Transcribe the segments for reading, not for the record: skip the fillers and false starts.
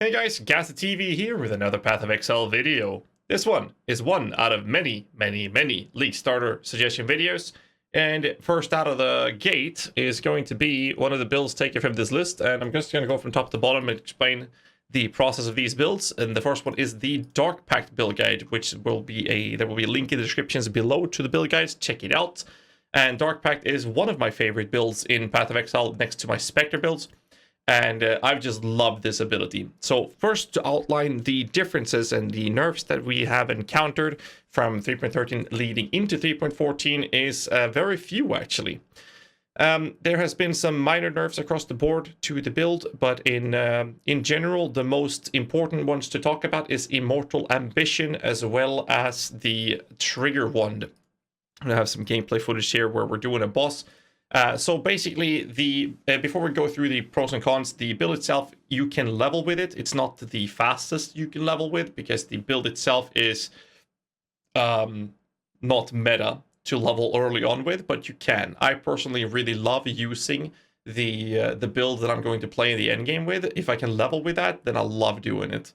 Hey guys, GHAZZY TV here with another Path of Exile video. This one is one out of many League Starter suggestion videos. And first out of the gate is going to be one of the builds taken from this list. And I'm just going to go from top to bottom and explain the process of these builds. And the first one is the Dark Pact build guide, which will be there will be a link in the descriptions below to the build guides. Check it out. And Dark Pact is one of my favorite builds in Path of Exile next to my Spectre builds. And I've just loved this ability. So first, to outline the differences and the nerfs that we have encountered from 3.13 leading into 3.14 is very few, actually. There has been some minor nerfs across the board to the build, but in general, the most important ones to talk about is Immortal Ambition, as well as the Trigger Wand. I have some gameplay footage here where we're doing a boss. So basically, before we go through the pros and cons, the build itself, you can level with it. It's not the fastest you can level with, because the build itself is not meta to level early on with, but you can. I personally really love using the build that I'm going to play in the endgame with. If I can level with that, then I love doing it.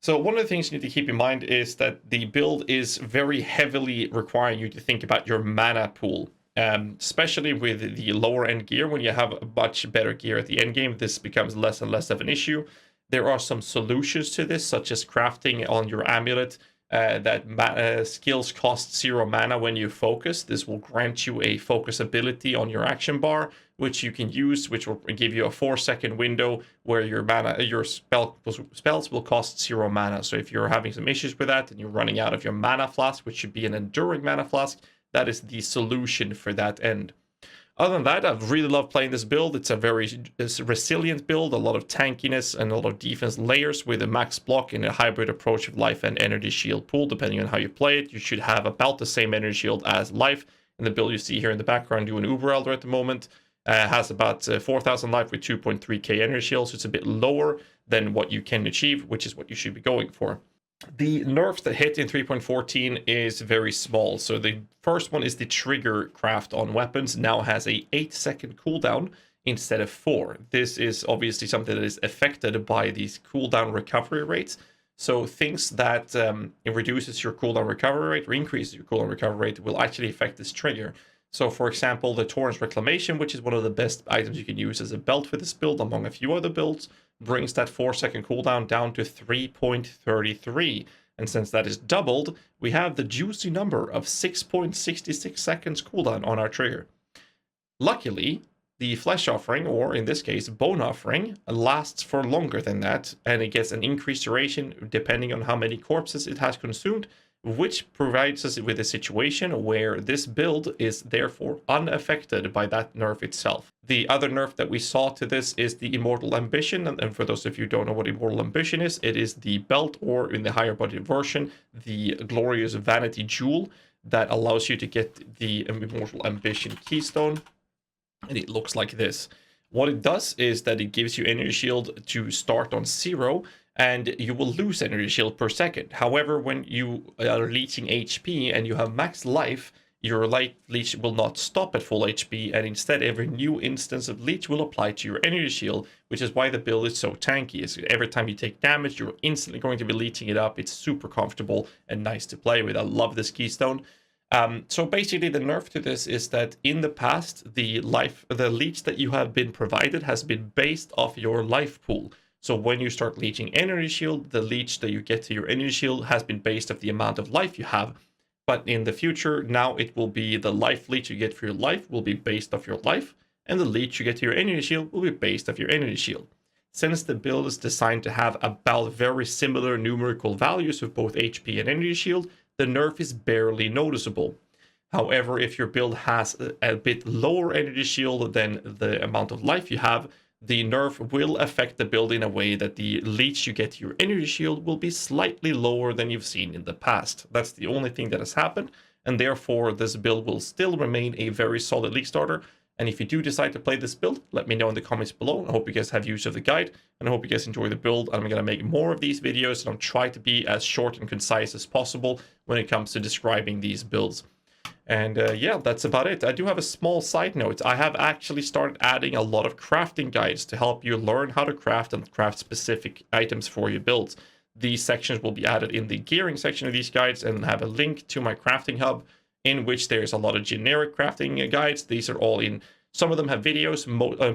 So one of the things you need to keep in mind is that the build is very heavily requiring you to think about your mana pool. Especially with the lower end gear. When you have a much better gear at the end game, this becomes less and less of an issue. There are some solutions to this, such as crafting on your amulet that skills cost 0 mana when you focus. This will grant you a focus ability on your action bar, which you can use, which will give you a 4-second window where your spells will cost 0 mana. So if you're having some issues with that and you're running out of your mana flask, which should be an enduring mana flask, that is the solution for that end. Other than that, I've really loved playing this build. It's a very resilient build, a lot of tankiness and a lot of defense layers with a max block and a hybrid approach of life and energy shield pool. Depending on how you play it, you should have about the same energy shield as life. And the build you see here in the background doing Uber Elder at the moment has about 4,000 life with 2.3k energy shield, so it's a bit lower than what you can achieve, which is what you should be going for. The nerfs that hit in 3.14 is very small. So the first one is the trigger craft on weapons now has a 8-second cooldown instead of 4. This is obviously something that is affected by these cooldown recovery rates. So things that it reduces your cooldown recovery rate or increases your cooldown recovery rate will actually affect this trigger. So for example, the Torrent's Reclamation, which is one of the best items you can use as a belt for this build among a few other builds, brings that 4-second cooldown down to 3.33. And since that is doubled, we have the juicy number of 6.66 seconds cooldown on our trigger. Luckily, the Flesh Offering, or in this case, Bone Offering, lasts for longer than that, and it gets an increased duration depending on how many corpses it has consumed, which provides us with a situation where this build is therefore unaffected by that nerf itself. The other nerf that we saw to this is the Immortal Ambition, and for those of you who don't know what Immortal Ambition is, it is the belt, or in the higher budget version, the glorious Vanity Jewel that allows you to get the Immortal Ambition Keystone, and it looks like this. What it does is that it gives you energy shield to start on 0, and you will lose energy shield per second. However, when you are leeching HP and you have max life, your life leech will not stop at full HP, and instead every new instance of leech will apply to your energy shield, which is why the build is so tanky. Is every time you take damage, you're instantly going to be leeching it up. It's super comfortable and nice to play with. I love this Keystone. So basically the nerf to this is that in the past, the leech that you have been provided has been based off your life pool. So when you start leeching energy shield, the leech that you get to your energy shield has been based off the amount of life you have. But in the future, now it will be the life leech you get for your life will be based off your life, and the leech you get to your energy shield will be based off your energy shield. Since the build is designed to have about very similar numerical values of both HP and energy shield, the nerf is barely noticeable. However, if your build has a bit lower energy shield than the amount of life you have, the nerf will affect the build in a way that the leech you get to your energy shield will be slightly lower than you've seen in the past. That's the only thing that has happened, and therefore this build will still remain a very solid League starter. And if you do decide to play this build, let me know in the comments below. I hope you guys have use of the guide, and I hope you guys enjoy the build. I'm going to make more of these videos, and I'll try to be as short and concise as possible when it comes to describing these builds. And yeah, that's about it. I do have a small side note. I have actually started adding a lot of crafting guides to help you learn how to craft and craft specific items for your builds. These sections will be added in the gearing section of these guides and have a link to my crafting hub in which there's a lot of generic crafting guides. These are all in, some of them have videos,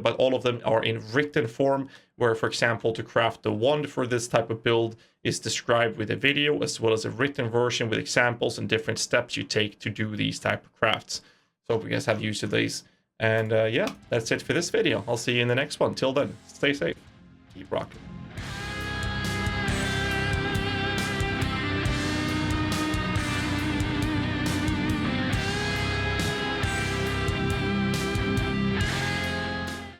but all of them are in written form, where, for example, to craft the wand for this type of build is described with a video, as well as a written version with examples and different steps you take to do these type of crafts. So hope you guys have use of these. And yeah, that's it for this video. I'll see you in the next one. Till then, stay safe, keep rocking.